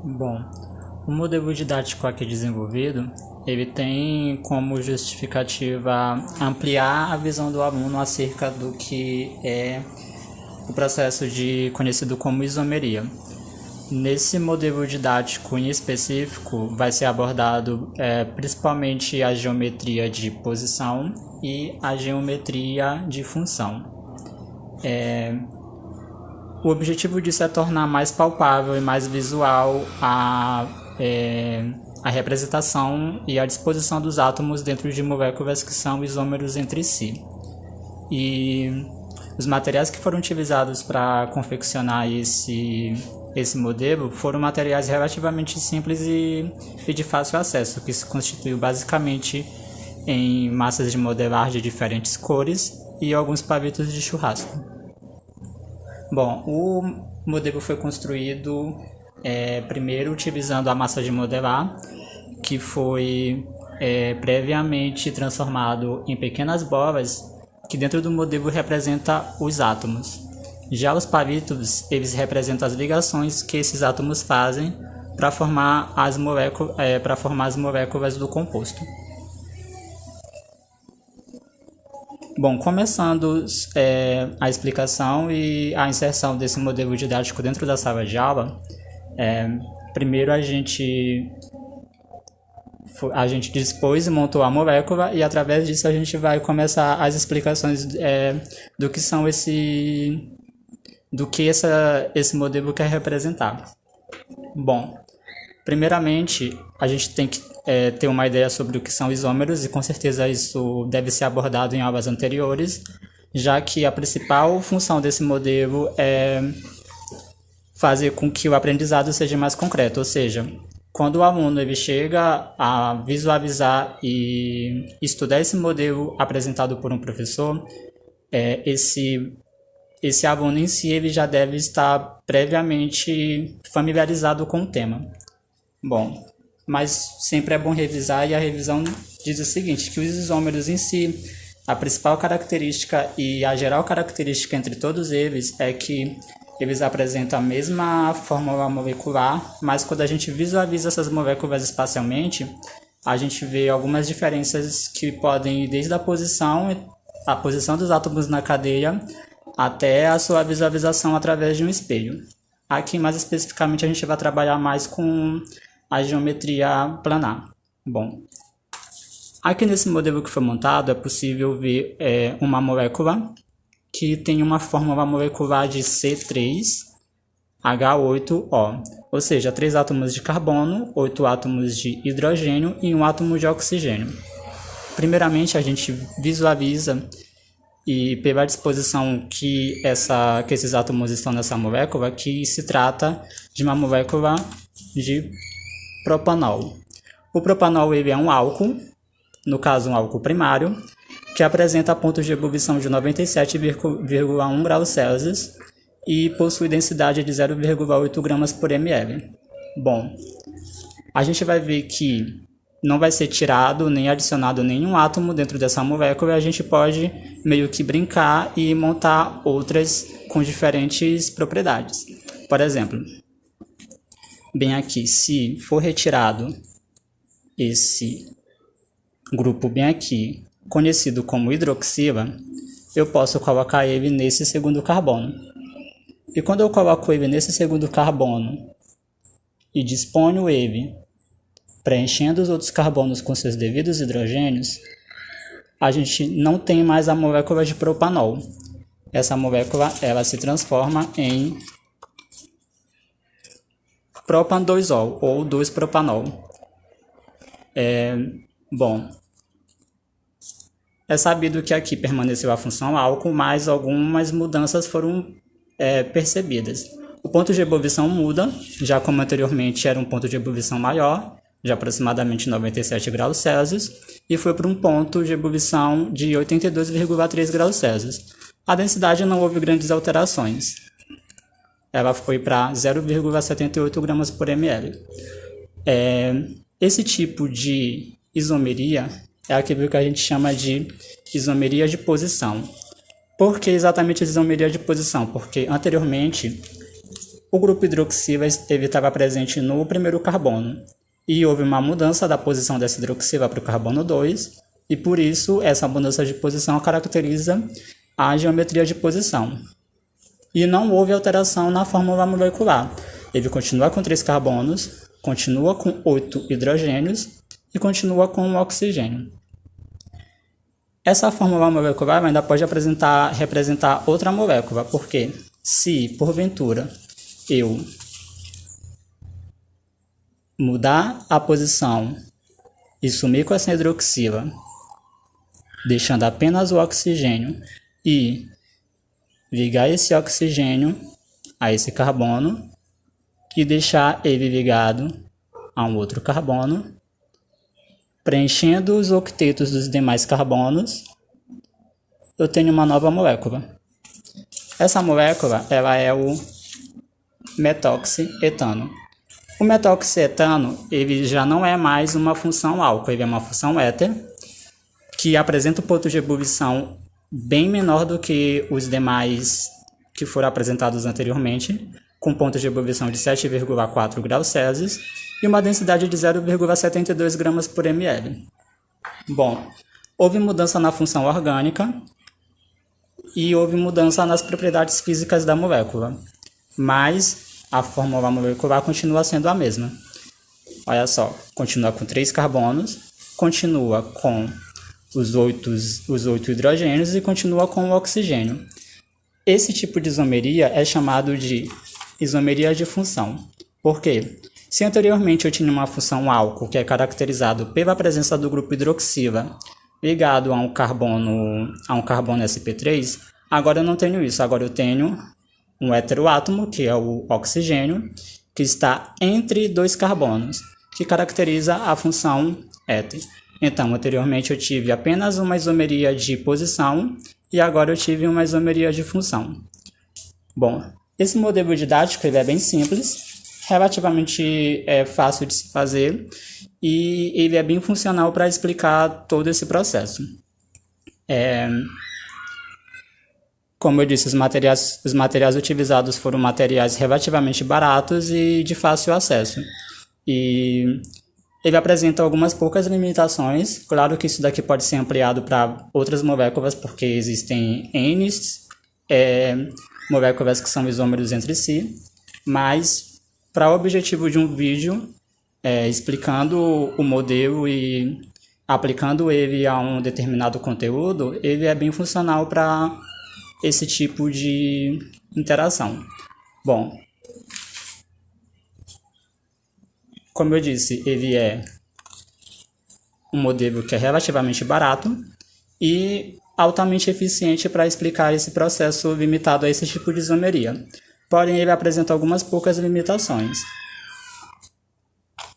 Bom, o modelo didático aqui desenvolvido, ele tem como justificativa ampliar a visão do aluno acerca do que é o processo conhecido como isomeria. Nesse modelo didático em específico, vai ser abordado principalmente a geometria de posição e a geometria de função. O objetivo disso é tornar mais palpável e mais visual a representação e a disposição dos átomos dentro de moléculas que são isômeros entre si. E os materiais que foram utilizados para confeccionar esse modelo foram materiais relativamente simples e de fácil acesso, que se constituiu basicamente em massas de modelar de diferentes cores e alguns palitos de churrasco. Bom, o modelo foi construído primeiro utilizando a massa de modelar, que foi previamente transformado em pequenas bolas, que dentro do modelo representa os átomos. Já os palitos, eles representam as ligações que esses átomos fazem para formar as moléculas do composto. Bom, começando a explicação e a inserção desse modelo didático dentro da sala de aula, primeiro a gente dispôs e montou a molécula, e através disso a gente vai começar as explicações do que são esse modelo quer representar. Bom, primeiramente a gente tem que ter uma ideia sobre o que são isômeros, e com certeza isso deve ser abordado em aulas anteriores, já que a principal função desse modelo é fazer com que o aprendizado seja mais concreto, ou seja, quando o aluno ele chega a visualizar e estudar esse modelo apresentado por um professor, esse aluno em si ele já deve estar previamente familiarizado com o tema. Bom, mas sempre é bom revisar, e a revisão diz o seguinte, que os isômeros em si, a principal característica e a geral característica entre todos eles é que eles apresentam a mesma fórmula molecular, mas quando a gente visualiza essas moléculas espacialmente, a gente vê algumas diferenças que podem ir desde a posição dos átomos na cadeia até a sua visualização através de um espelho. Aqui, mais especificamente, a gente vai trabalhar mais com a geometria planar. Bom, aqui nesse modelo que foi montado é possível ver uma molécula que tem uma fórmula molecular de C3H8O, ou seja, 3 átomos de carbono, 8 átomos de hidrogênio e 1 átomo de oxigênio. Primeiramente, a gente visualiza, e pela disposição que esses átomos estão nessa molécula, que se trata de uma molécula de propanol. O propanol ele é um álcool, no caso um álcool primário, que apresenta pontos de ebulição de 97,1 graus Celsius e possui densidade de 0,8 gramas por ml. Bom, a gente vai ver que não vai ser tirado nem adicionado nenhum átomo dentro dessa molécula, e a gente pode meio que brincar e montar outras com diferentes propriedades. Por exemplo, bem aqui, se for retirado esse grupo bem aqui, conhecido como hidroxila, eu posso colocar ele nesse segundo carbono. E quando eu coloco ele nesse segundo carbono e disponho ele preenchendo os outros carbonos com seus devidos hidrogênios, a gente não tem mais a molécula de propanol. Essa molécula ela se transforma em propan-2-ol ou 2-propanol. Bom, é sabido que aqui permaneceu a função álcool, mas algumas mudanças foram percebidas. O ponto de ebulição muda, já como anteriormente era um ponto de ebulição maior, de aproximadamente 97 graus Celsius, e foi para um ponto de ebulição de 82,3 graus Celsius. A densidade não houve grandes alterações. Ela foi para 0,78 gramas por ml. Esse tipo de isomeria é aquilo que a gente chama de isomeria de posição. Por que exatamente a isomeria de posição? Porque anteriormente o grupo hidroxila estava presente no primeiro carbono e houve uma mudança da posição dessa hidroxila para o carbono 2 e por isso essa mudança de posição caracteriza a geometria de posição. E não houve alteração na fórmula molecular. Ele continua com 3 carbonos, continua com 8 hidrogênios e continua com 1 oxigênio. Essa fórmula molecular ainda pode representar outra molécula, porque se, porventura, eu mudar a posição e sumir com essa hidroxila, deixando apenas o oxigênio e ligar esse oxigênio a esse carbono e deixar ele ligado a um outro carbono, preenchendo os octetos dos demais carbonos, eu tenho uma nova molécula. Essa molécula ela é o metoxietano. O metoxietano ele já não é mais uma função álcool, ele é uma função éter, que apresenta um ponto de ebulição bem menor do que os demais que foram apresentados anteriormente, com ponto de ebulição de 7,4 graus Celsius e uma densidade de 0,72 gramas por ml. Bom, houve mudança na função orgânica e houve mudança nas propriedades físicas da molécula, mas a fórmula molecular continua sendo a mesma. Olha só, continua com 3 carbonos, continua com os 8 hidrogênios e continua com o oxigênio. Esse tipo de isomeria é chamado de isomeria de função. Por quê? Se anteriormente eu tinha uma função álcool, que é caracterizado pela presença do grupo hidroxila ligado a um carbono sp3, agora eu não tenho isso. Agora eu tenho um heteroátomo, que é o oxigênio, que está entre 2 carbonos, que caracteriza a função éter. Então, anteriormente eu tive apenas uma isomeria de posição e agora eu tive uma isomeria de função. Bom, esse modelo didático ele é bem simples, relativamente fácil de se fazer e ele é bem funcional para explicar todo esse processo. Como eu disse, os materiais utilizados foram materiais relativamente baratos e de fácil acesso. E ele apresenta algumas poucas limitações. Claro que isso daqui pode ser ampliado para outras moléculas, porque existem N moléculas que são isômeros entre si, mas para o objetivo de um vídeo, explicando o modelo e aplicando ele a um determinado conteúdo, ele é bem funcional para esse tipo de interação. Bom, como eu disse, ele é um modelo que é relativamente barato e altamente eficiente para explicar esse processo limitado a esse tipo de isomeria. Porém, ele apresenta algumas poucas limitações.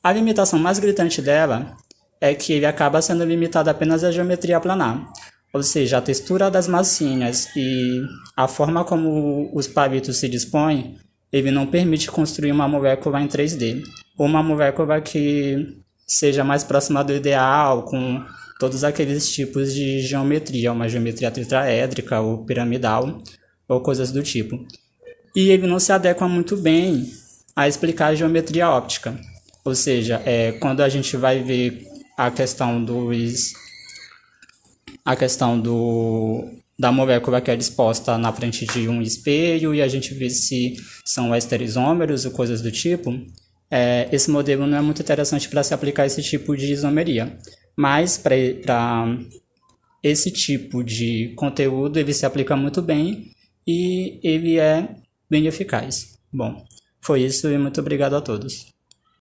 A limitação mais gritante dela é que ele acaba sendo limitado apenas à geometria planar, ou seja, a textura das massinhas e a forma como os palitos se dispõem, ele não permite construir uma molécula em 3D, ou uma molécula que seja mais próxima do ideal, com todos aqueles tipos de geometria, uma geometria tetraédrica ou piramidal, ou coisas do tipo. E ele não se adequa muito bem a explicar a geometria óptica, ou seja, quando a gente vai ver a questão da molécula que é disposta na frente de um espelho e a gente vê se são estereisômeros ou coisas do tipo, esse modelo não é muito interessante para se aplicar esse tipo de isomeria. Mas para esse tipo de conteúdo ele se aplica muito bem e ele é bem eficaz. Bom, foi isso e muito obrigado a todos.